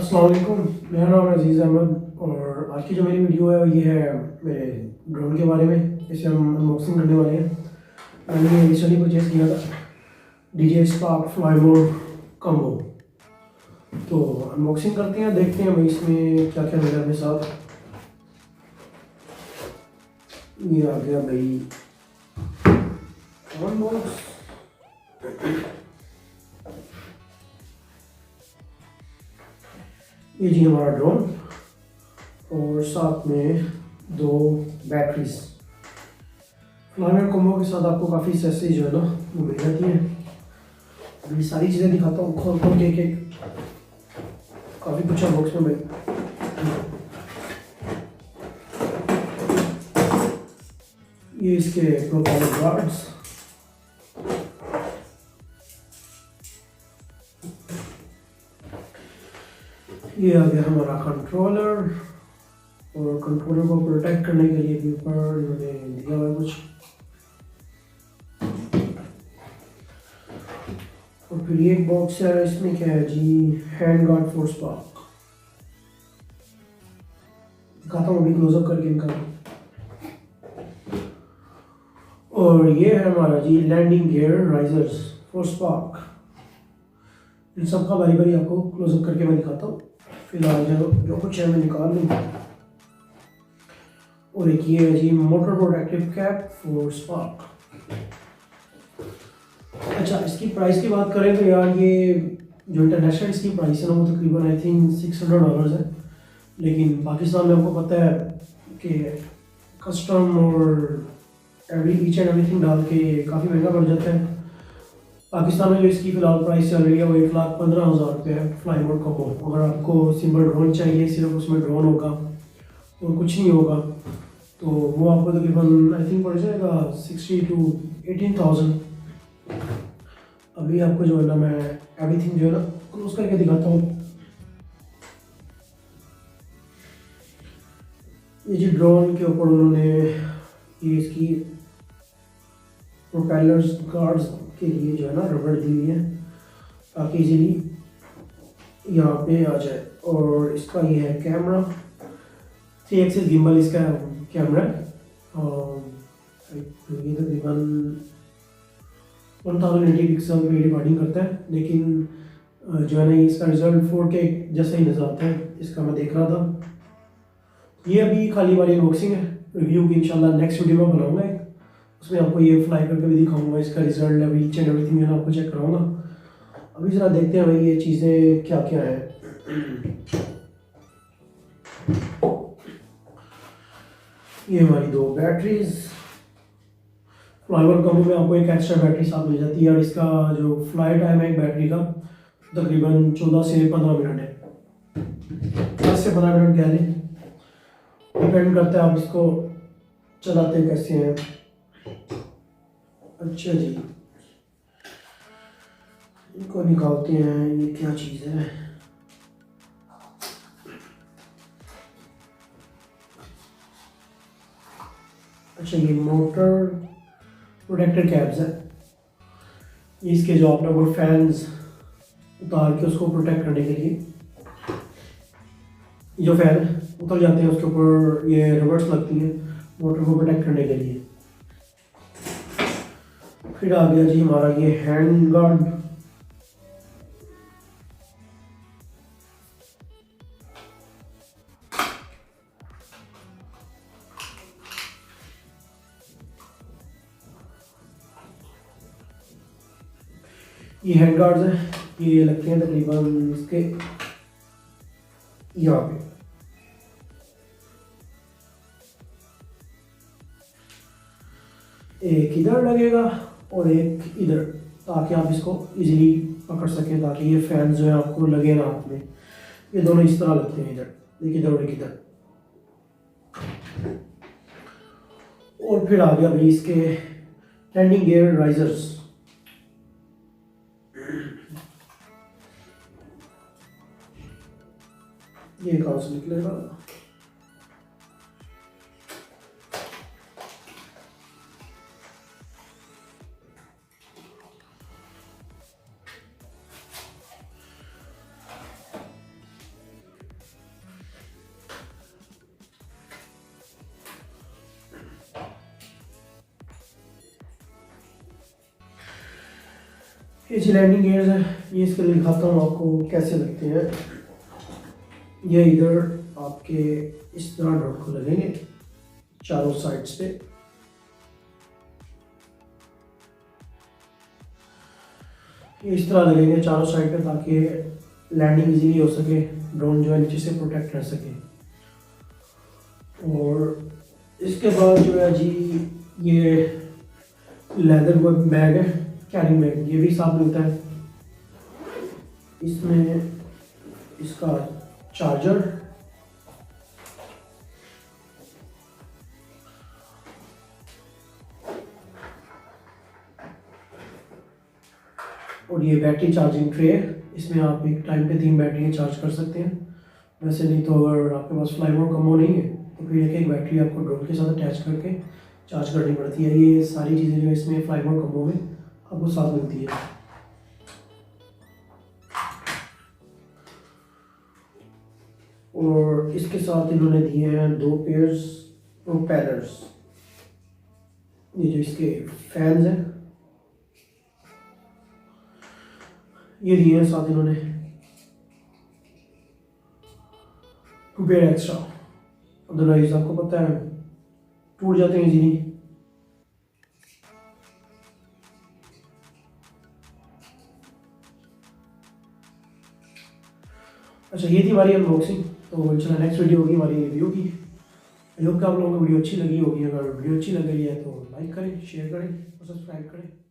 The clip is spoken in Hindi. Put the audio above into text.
अस्सलाम वालेकुम, मेरा नाम है अजीज़ अहमद और आज की जो मेरी वीडियो है ये है मेरे ड्रोन के बारे में। इसे हम अनबॉक्सिंग करने वाले हैं। मैंने ये रिसेंटली परचेज़ किया था DJ spark fly mode combo. तो अनबॉक्सिंग करते हैं, देखते हैं भाई इसमें क्या क्या मिला मेरे साथ। ये आ गया भाई वन बॉक्स। ये जी हमारा ड्रोन और साथ में 2 बैटरीज। फ्लाइमोड कॉम्बो के साथ आपको काफ़ी एक्सेसरीज जो है ना वो मिल जाती हैं। अभी सारी चीज़ें दिखाता हूँ खोल खोल के एक काफ़ी कुछ है बॉक्स में भाई। ये इसके प्रोपेलर गार्ड्स, ये आ गया हमारा कंट्रोलर और कंट्रोलर को प्रोटेक्ट करने के लिए भी ऊपर इन्होंने दिया हुआ है कुछ। और फिर ये एक बॉक्स है, इसमें क्या है जी, हैंड गार्ड फॉर स्पार्क। दिखाता हूँ अभी क्लोजअप करके इनका। और ये है हमारा जी landing gear risers for Spark. इन सब का बारी बारी आपको क्लोजअप करके मैं दिखाता हूँ। फिलहाल जो कुछ है मैं निकाल लूँगा। और एक ये है जी motor protective cap for Spark. अच्छा, इसकी प्राइस की बात करें तो यार ये जो इंटरनेशनल इसकी प्राइस है ना वो तकरीबन आई थिंक $600 है। लेकिन पाकिस्तान में आपको पता है कि कस्टम और ईच एंड एवरीथिंग डाल के काफ़ी महंगा पड़ जाता है। पाकिस्तान में जो इसकी फ़िलहाल प्राइस चल रही है वो 1,15,000 रुपये है फ्लाई मोड कम्बो। अगर आपको सिंपल ड्रोन चाहिए, सिर्फ उसमें ड्रोन होगा और कुछ नहीं होगा, तो वो आपको तकरीबन आई थिंक पड़ जाएगा 60 to 18,000। अभी आपको जो है ना मैं एवरीथिंग जो है ना क्लोज करके दिखाता हूँ। ये जो ड्रोन के ऊपर उन्होंने ये इसकी प्रोपेलर्स गार्ड्स के लिए जो है ना रबड़ दी हुई है ताकि इजीली यहाँ पे आ जाए। और इसका ये है कैमरा, 3 एक्सिस गिम्बल इसका कैमरा है। और ये तकरीबन 1080 पिक्सल पे रिकॉर्डिंग करता है। लेकिन जो है ना इसका रिजल्ट 4K जैसा ही नज़र आता है। इसका मैं देख रहा था। ये अभी खाली वाली अनबॉक्सिंग है, रिव्यू की इंशाल्लाह नेक्स्ट वीडियो में बनाऊंगा। उसमें आपको ये फ्लाई करके भी दिखाऊंगा, इसका result level each and everything है ना आपको चेक कराऊंगा। अभी ज़रा देखते हैं भाई ये चीज़ें क्या क्या है। ये हमारी 2 बैटरीज। फ्लाईवर कम्बो में आपको एक एक्स्ट्रा बैटरी साथ मिल जाती है और इसका जो फ्लाई टाइम है एक बैटरी का तकरीबन 14 से 15 मिनट है। 10 से 15 मिनट कह लें, डिपेंड करता है आप इसको चलाते कैसे हैं। अच्छा जी, इनको निकालते हैं। ये क्या चीज़ है? अच्छा, ये मोटर प्रोटेक्टर कैप्स है। ये इसके जो आपने वो फैंस उतार के उसको प्रोटेक्ट करने के लिए, जो फैन उतर जाते हैं उसके ऊपर ये रबर्स लगती हैं मोटर को प्रोटेक्ट करने के लिए। फिर आ गया जी हमारा ये हैंड गार्ड। ये हैंड गार्ड्स हैं, ये लगते हैं तकरीबन इसके यहाँ पे। एक इधर लगेगा और एक इधर, ताकि आप इसको इजीली पकड़ सकें, ताकि ये फैन जो है आपको लगे ना हाथ में। ये दोनों इस तरह लगते हैं, इधर एक इधर और एक इधर। और फिर आ गया भाई इसके लैंडिंग गियर राइजर्स। ये कहाँ से निकलेगा? ये जो लैंडिंग गियर्स है, ये इसके लिए दिखाता हूँ आपको कैसे लगते हैं। ये इधर आपके इस तरह डॉट को लगेंगे चारों साइड्स पे। ये इस तरह लगेंगे चारों साइड पे, ताकि लैंडिंग इजीली हो सके, ड्रोन जो है नीचे से प्रोटेक्ट रह सके। और इसके बाद जो है जी, ये लेदर का बैग है, कैरिंग बैग, ये भी साथ मिलता है। इसमें इसका चार्जर, और ये बैटरी चार्जिंग ट्रे है। इसमें आप एक टाइम पे 3 बैटरी चार्ज कर सकते हैं। वैसे नहीं तो अगर आपके पास फ्लाई मोड कम्बो नहीं है तो फिर एक बैटरी आपको ड्रोन के साथ अटैच करके चार्ज करनी पड़ती है। ये सारी चीज़ें जो इसमें फ्लाई मोड कम्बो में आपको साथ मिलती है। और इसके साथ इन्होंने दिए हैं 2 पेयर्स प्रोपेलर्स। ये जो इसके फैंस हैं ये दिए हैं साथ इन्होंने 2 पेयर एक्स्ट्रा, अदरवाइज आपको पता है टूट जाते हैं इजीली। अच्छा, ये थी हमारी अनबॉक्सिंग। तो चलो नेक्स्ट वीडियो होगी हमारी रिव्यू की। आई होप कि आप लोगों को वीडियो अच्छी लगी होगी। अगर वीडियो अच्छी लग रही है तो लाइक करें, शेयर करें और सब्सक्राइब करें।